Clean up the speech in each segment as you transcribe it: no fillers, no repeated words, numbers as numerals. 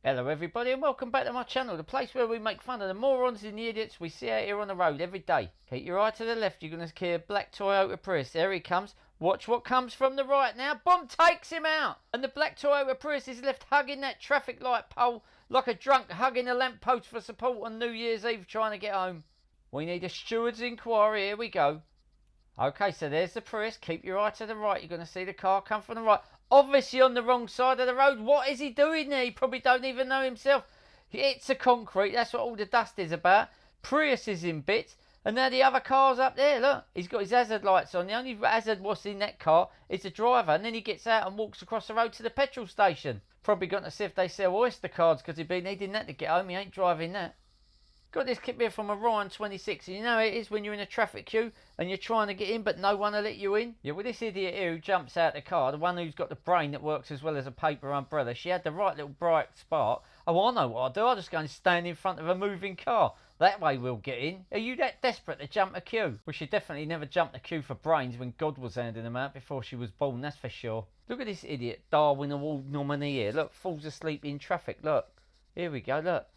Hello everybody and welcome back to my channel, the place where we make fun of the morons and the idiots we see out here on the road every day. Keep your eye to the left, you're going to hear a black Toyota Prius. There he comes. Watch what comes from the right now. Boom, takes him out. And the black Toyota Prius is left hugging that traffic light pole like a drunk hugging a lamppost for support on New Year's Eve trying to get home. We need a steward's inquiry. Here we go. Okay, so there's the Prius. Keep your eye to the right. You're going to see the car come from the right. Obviously on the wrong side of the road. What is he doing there? He probably don't even know himself. It's a concrete. That's what all the dust is about. Prius is in bits. And now the other car's up there. Look, he's got his hazard lights on. The only hazard what's in that car is the driver. And then he gets out and walks across the road to the petrol station. Probably going to see if they sell Oyster cards because he'd be needing that to get home. He ain't driving that. Got this clip here from Morons 26, and you know how it is when you're in a traffic queue and you're trying to get in but no one will let you in? Yeah, well this idiot here who jumps out the car, the one who's got the brain that works as well as a paper umbrella, she had the right little bright spark. Oh, I know what I'll do, I'll just go and stand in front of a moving car. That way we'll get in. Are you that desperate to jump a queue? Well, she definitely never jumped a queue for brains when God was handing them out before she was born, that's for sure. Look at this idiot Darwin Award nominee here. Look, falls asleep in traffic, look. Here we go, look.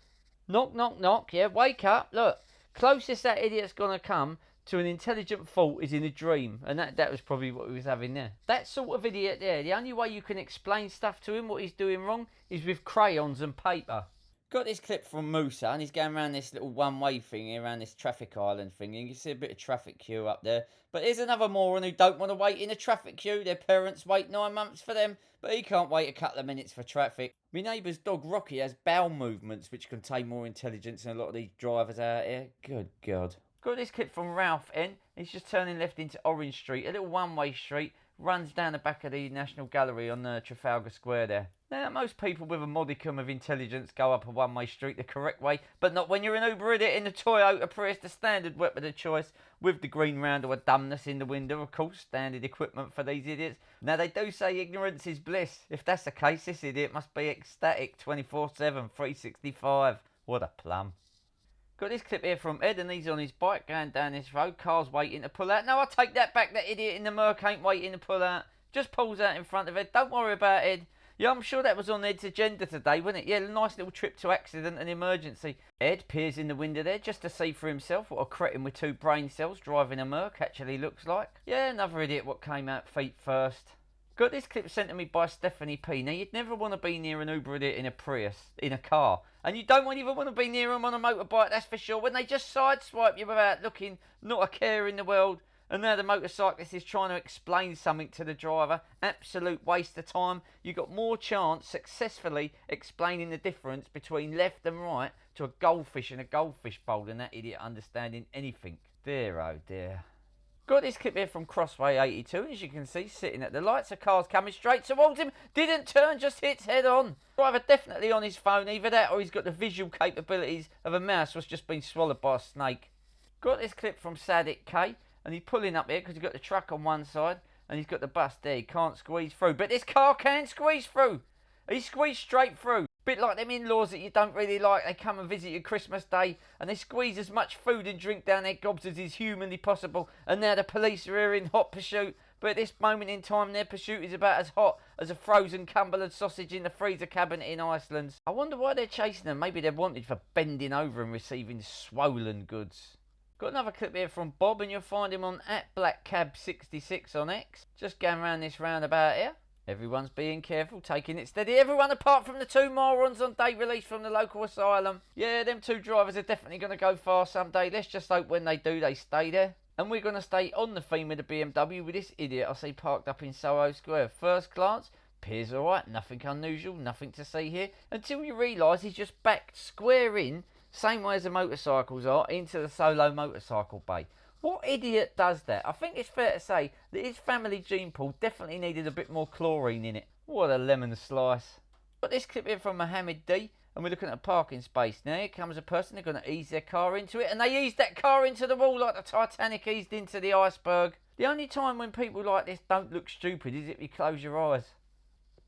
Knock, knock, knock, yeah, wake up, look. Closest that idiot's gonna come to an intelligent thought is in a dream. And that was probably what he was having there. That sort of idiot there, the only way you can explain stuff to him, what he's doing wrong, is with crayons and paper. Got this clip from Musa, and he's going around this little one-way thing, around this traffic island thing, and you can see a bit of traffic queue up there. But here's another moron who don't want to wait in a traffic queue. Their parents wait 9 months for them, but he can't wait a couple of minutes for traffic. My neighbour's dog Rocky has bowel movements which contain more intelligence than a lot of these drivers out here. Good God. Got this clip from Ralph N. He's just turning left into Orange Street, a little one-way street, runs down the back of the National Gallery on Trafalgar Square there. Now, most people with a modicum of intelligence go up a one-way street the correct way, but not when you're an Uber idiot in the Toyota Prius, the standard weapon of choice, with the green round or dumbness in the window, of course, standard equipment for these idiots. Now, they do say ignorance is bliss. If that's the case, this idiot must be ecstatic 24/7, 365. What a plum. Got this clip here from Ed, and he's on his bike going down this road. Car's waiting to pull out. No, I take that back. That idiot in the Merc ain't waiting to pull out. Just pulls out in front of Ed. Don't worry about Ed. Yeah, I'm sure that was on Ed's agenda today, wasn't it? Yeah, a nice little trip to accident and emergency. Ed peers in the window there just to see for himself what a cretin with 2 brain cells driving a Merc actually looks like. Yeah, another idiot what came out feet first. Got this clip sent to me by Stephanie P. Now, you'd never want to be near an Uber idiot in a Prius, in a car. And you don't even want to be near them on a motorbike, that's for sure. When they just sideswipe you without looking, not a care in the world. And now the motorcyclist is trying to explain something to the driver. Absolute waste of time. You got more chance successfully explaining the difference between left and right to a goldfish and a goldfish bowl than that idiot understanding anything. Dear oh dear. Got this clip here from Crossway 82, as you can see, sitting at the lights. A car's coming straight towards him. Didn't turn, just hits head on. Driver definitely on his phone, either that or he's got the visual capabilities of a mouse what's just been swallowed by a snake. Got this clip from Sadik K, and he's pulling up here because he's got the truck on one side and he's got the bus there. He can't squeeze through, but this car can squeeze through. He squeezed straight through. Bit like them in-laws that you don't really like. They come and visit you Christmas Day and they squeeze as much food and drink down their gobs as is humanly possible. And now the police are here in hot pursuit. But at this moment in time, their pursuit is about as hot as a frozen Cumberland sausage in the freezer cabinet in Iceland. I wonder why they're chasing them. Maybe they're wanted for bending over and receiving swollen goods. Got another clip here from Bob, and you'll find him on @BlackCab66 on X. Just going around this roundabout here. Everyone's being careful, taking it steady. Everyone apart from the 2 morons on day release from the local asylum. Yeah, them 2 drivers are definitely going to go far someday. Let's just hope when they do, they stay there. And we're going to stay on the theme of the BMW with this idiot I see parked up in Soho Square. First glance, appears alright, nothing unusual, nothing to see here. Until you realise he's just backed square in, same way as the motorcycles are, into the solo motorcycle bay. What idiot does that? I think it's fair to say that his family gene pool definitely needed a bit more chlorine in it. What a lemon slice. Got this clip here from Mohammed D, and we're looking at a parking space. Now here comes a person, they're going to ease their car into it, and they eased that car into the wall like the Titanic eased into the iceberg. The only time when people like this don't look stupid is if you close your eyes.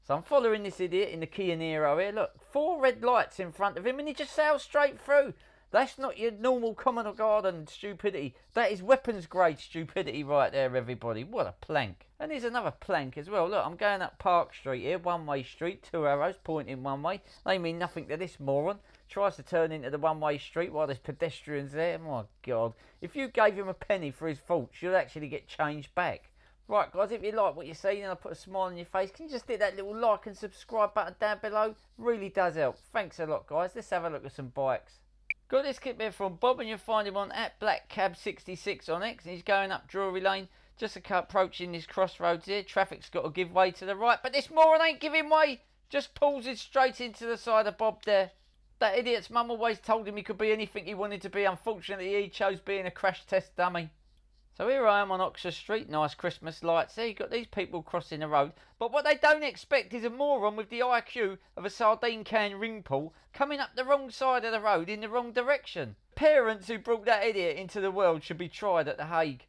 So I'm following this idiot in the Kia Niro here. Look, 4 red lights in front of him and he just sails straight through. That's not your normal common or garden stupidity. That is weapons grade stupidity right there, everybody. What a plank. And here's another plank as well. Look, I'm going up Park Street here, one-way street, 2 arrows pointing one way. They mean nothing to this moron. Tries to turn into the one-way street while there's pedestrians there. My God. If you gave him a penny for his faults, you'd actually get changed back. Right, guys, if you like what you see and I put a smile on your face, can you just hit that little like and subscribe button down below? Really does help. Thanks a lot, guys. Let's have a look at some bikes. Got this clip here from Bob, and you'll find him on @BlackCab66 on X. And he's going up Drury Lane, just approaching this crossroads here. Traffic's got to give way to the right, but this moron ain't giving way. Just pulls it straight into the side of Bob there. That idiot's mum always told him he could be anything he wanted to be. Unfortunately, he chose being a crash test dummy. So here I am on Oxford Street, nice Christmas lights there. You've got these people crossing the road. But what they don't expect is a moron with the IQ of a sardine can ring pull coming up the wrong side of the road in the wrong direction. Parents who brought that idiot into the world should be tried at The Hague.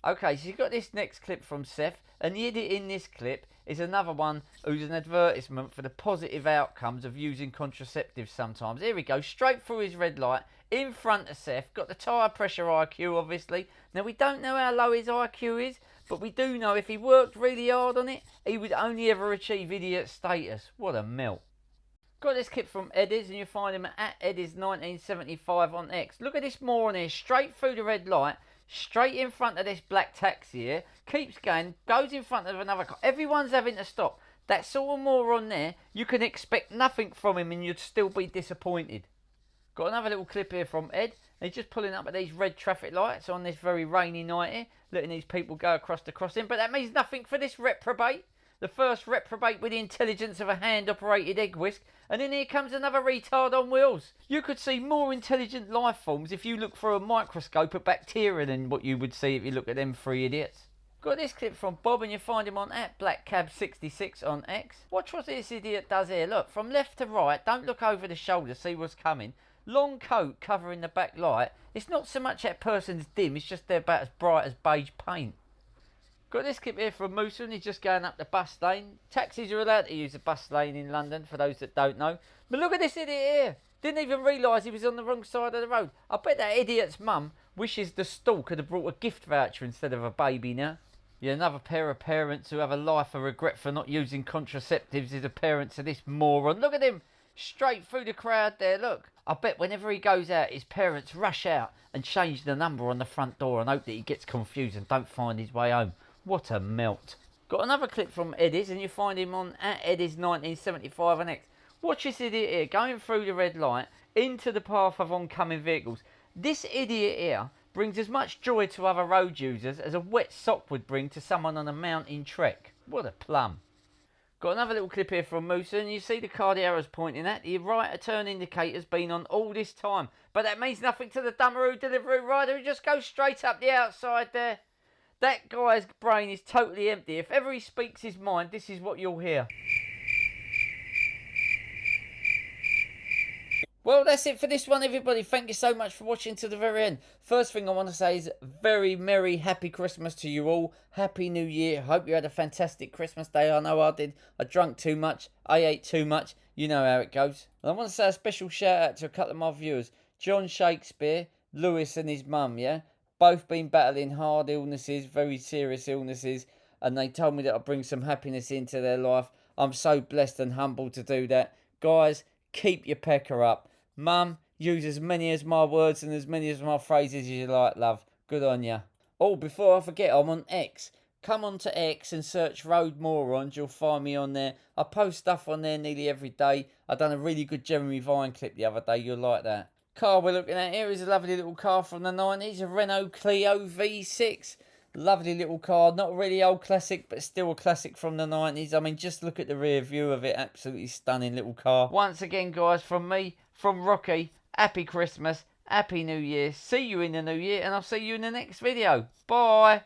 Okay, so you've got this next clip from Seth, and the idiot in this clip is another one who's an advertisement for the positive outcomes of using contraceptives sometimes. Here we go, straight through his red light, in front of Seth, got the tyre pressure IQ obviously. Now we don't know how low his IQ is, but we do know if he worked really hard on it, he would only ever achieve idiot status. What a melt. Got this clip from Eddies, and you'll find him at Eddies1975 on X. Look at this moron here, straight through the red light, straight in front of this black taxi here, keeps going, goes in front of another car. Everyone's having to stop. That sort of moron there, you can expect nothing from him and you'd still be disappointed. Got another little clip here from Ed. He's just pulling up at these red traffic lights on this very rainy night here, letting these people go across the crossing. But that means nothing for this reprobate. The first reprobate with the intelligence of a hand-operated egg whisk. And then here comes another retard on wheels. You could see more intelligent life forms if you look through a microscope at bacteria than what you would see if you look at them three idiots. Got this clip from Bob, and you find him on @BlackCab66 on X. Watch what this idiot does here. Look, from left to right, don't look over the shoulder, see what's coming. Long coat covering the back light. It's not so much that person's dim, it's just they're about as bright as beige paint. Got this clip here from Musa, and he's just going up the bus lane. Taxis are allowed to use the bus lane in London, for those that don't know. But look at this idiot here. Didn't even realise he was on the wrong side of the road. I bet that idiot's mum wishes the stall could have brought a gift voucher instead of a baby now. Yeah, another pair of parents who have a life of regret for not using contraceptives is the parents of this moron. Look at him, straight through the crowd there, look. I bet whenever he goes out, his parents rush out and change the number on the front door and hope that he gets confused and don't find his way home. What a melt. Got another clip from Eddies, and you find him on @Eddies1975 on X. Watch this idiot here, going through the red light, into the path of oncoming vehicles. This idiot here brings as much joy to other road users as a wet sock would bring to someone on a mountain trek. What a plum. Got another little clip here from Musa, and you see the car the arrow's pointing at. The right turn indicator's been on all this time, but that means nothing to the Dumbaroo delivery rider who just goes straight up the outside there. That guy's brain is totally empty. If ever he speaks his mind, this is what you'll hear. Well, that's it for this one, everybody. Thank you so much for watching to the very end. First thing I want to say is very merry, happy Christmas to you all. Happy New Year. Hope you had a fantastic Christmas day. I know I did. I drank too much. I ate too much. You know how it goes. And I want to say a special shout out to a couple of my viewers. John Shakespeare, Lewis and his mum, yeah? Both been battling hard illnesses, very serious illnesses. And they told me that I'd bring some happiness into their life. I'm so blessed and humbled to do that. Guys, keep your pecker up. Mum, use as many as my words and as many as my phrases as you like, love. Good on ya. Oh, before I forget, I'm on X. Come on to X and search Road Morons. You'll find me on there. I post stuff on there nearly every day. I done a really good Jeremy Vine clip the other day. You'll like that. Car we're looking at here is a lovely little car from the 90s. A Renault Clio V6. Lovely little car. Not a really old classic, but still a classic from the 90s. I mean, just look at the rear view of it. Absolutely stunning little car. Once again, guys, from me, from Rocky, happy Christmas, happy New Year. See you in the new year, and I'll see you in the next video. Bye.